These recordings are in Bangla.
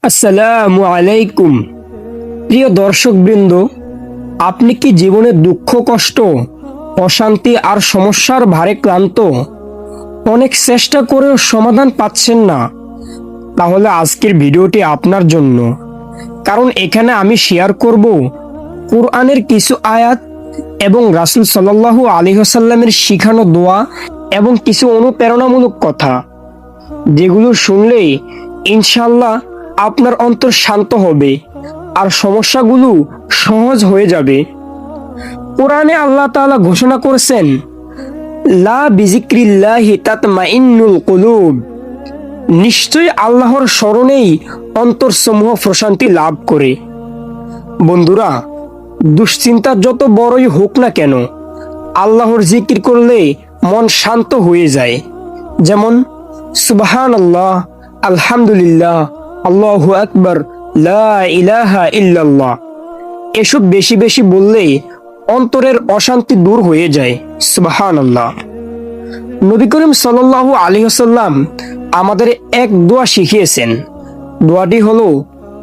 আসসালামু আলাইকুম। প্রিয় দর্শকবৃন্দ, আপনি কি জীবনে দুঃখ, কষ্ট, অশান্তি আর সমস্যার ভারে ক্লান্ত? অনেক চেষ্টা করেও সমাধান পাচ্ছেন না? তাহলে আজকের ভিডিওটি আপনার জন্য। কারণ এখানে আমি শেয়ার করব কোরআনের কিছু আয়াত এবং রাসূল সাল্লাল্লাহু আলাইহি ওয়াসাল্লামের শিখানো দোয়া এবং কিছু অনুপ্রেরণামূলক কথা, যেগুলো শুনলে ইনশাল্লাহ আপনার অন্তর শান্ত হবে আর সমস্যাগুলো সহজ হয়ে যাবে। কোরআনে আল্লাহ তাআলা ঘোষণা করেছেন, লা বিজিক্রিল্লাহি তাতমাইন্নুল কুলুব। নিশ্চয়ই আল্লাহর স্মরণেই অন্তরসমূহ প্রশান্তি লাভ করে। বন্ধুরা, দুশ্চিন্তা যত বড়ই হোক না কেন, আল্লাহর জিকির করলে মন শান্ত হয়ে যায়। যেমন সুবহানাল্লাহ, আলহামদুলিল্লাহ, আল্লাহু আকবার, লা ইলাহা ইল্লাল্লাহ। এসব বেশি বেশি বললে অন্তরের অশান্তি দূর হয়ে যায়। সুবহানাল্লাহ। নবী করিম সাল্লাল্লাহু আলাইহি ওয়াসাল্লাম আমাদের এক দোয়া শিখিয়েছেন। দোয়াটি হলো,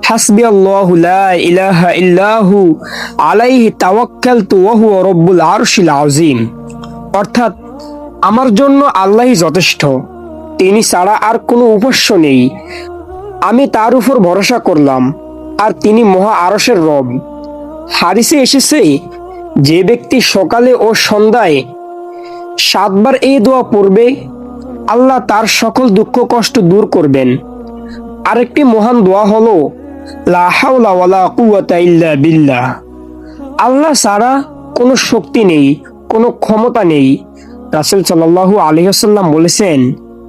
হাসবি আল্লাহু লা ইলাহা ইল্লাহু আলাইহি তাওয়াক্কালতু ওয়া হুয়া রব্বুল আরশিল আযীম। অর্থাৎ, আমার জন্য আল্লাহই যথেষ্ট, তিনি ছাড়া আর কোনো উপাস্য নেই। আমি তার উপর ভরসা করলাম, আর তিনি মহা আরশের রব। হাদিসে এসেছে, যে ব্যক্তি সকালে ও সন্ধ্যায় 7 বার এই দোয়া পড়বে, আল্লাহ তার সকল দুঃখ কষ্ট দূর করবেন। আরেকটি মহান দোয়া হলো, লা হাওলা ওয়ালা কুওয়াতা ইল্লা বিল্লাহ। আল্লাহ ছাড়া কোনো শক্তি নেই, কোনো ক্ষমতা নেই। রাসূল সাল্লাল্লাহু আলাইহি ওয়াসাল্লাম বলেছেন,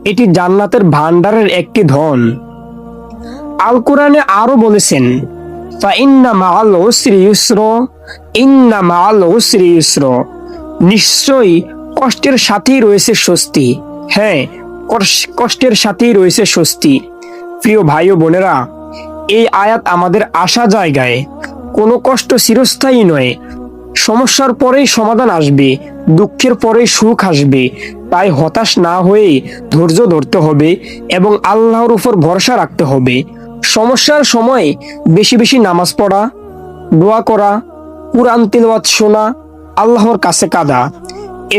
এটি জান্নাতের ভান্ডারের একটি ধন। আল কোরআনে আরো বলেছেন, ফাইন্না মাআল উসরি ইউসরা, ইন্না মাআল উসরি ইউসরা। নিশ্চয়ই কষ্টের সাথেই রয়েছে স্বস্তি। হ্যাঁ, কষ্টের সাথেই রয়েছে স্বস্তি। প্রিয় ভাই ও বোনেরা, এই আয়াত আমাদের আশা জায়গায়। কোনো কষ্ট চিরস্থায়ী নয়। সমস্যার পরেই সমাধান আসবে, দুঃখের পরেই সুখ আসবে। তাই হতাশ না হয়ে ধৈর্য ধরতে হবে এবং আল্লাহর উপর ভরসা রাখতে হবে। সমস্যার সময় বেশি বেশি নামাজ পড়া, দোয়া করা, কুরআন তিলাওয়াত শোনা, আল্লাহর কাছে কাঁদা,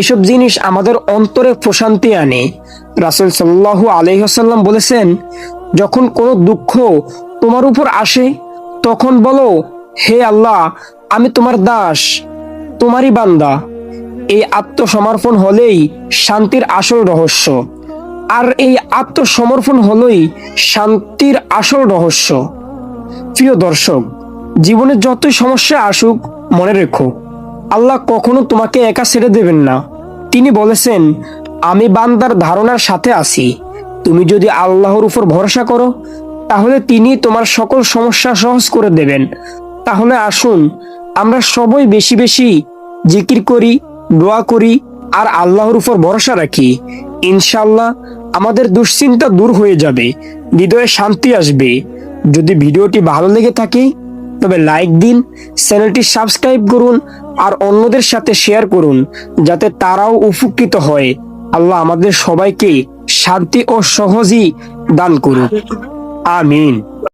এসব জিনিস আমাদের অন্তরে প্রশান্তি আনে। রাসূল সাল্লাল্লাহু আলাইহি ওয়াসাল্লাম বলেছেন, যখন কোনো দুঃখ তোমার উপর আসে, তখন বলো, হে আল্লাহ, আমি তোমার দাস, তোমারই বান্দা। এই আত্মসমর্পণ হলেই শান্তির আসল রহস্য। আর এই আত্মসমর্পণ হলোই শান্তির আসল রহস্য। প্রিয় দর্শক, জীবনে যতই সমস্যা আসুক, মনে রেখো, আল্লাহ কখনো তোমাকে একা ছেড়ে দেবেন না। তিনি বলেছেন, আমি বান্দার ধারণার সাথে আছি। তুমি যদি আল্লাহর উপর ভরসা করো, তাহলে তিনি তোমার সকল সমস্যা সহজ করে দেবেন। তাহলে আসুন আমরা সবাই বেশি বেশি জিকির করি, দোয়া করি আর আল্লাহর উপর ভরসা রাখি। ইনশাআল্লাহ আমাদের দুশ্চিন্তা দূর হয়ে যাবে, হৃদয়ে শান্তি আসবে। যদি ভিডিওটি ভালো লেগে থাকে তবে লাইক দিন, চ্যানেলটি সাবস্ক্রাইব করুন আর অন্যদের সাথে শেয়ার করুন, যাতে তারাও উপকৃত হয়। আল্লাহ আমাদের সবাইকে শান্তি ও সহজই দান করুন। আমিন।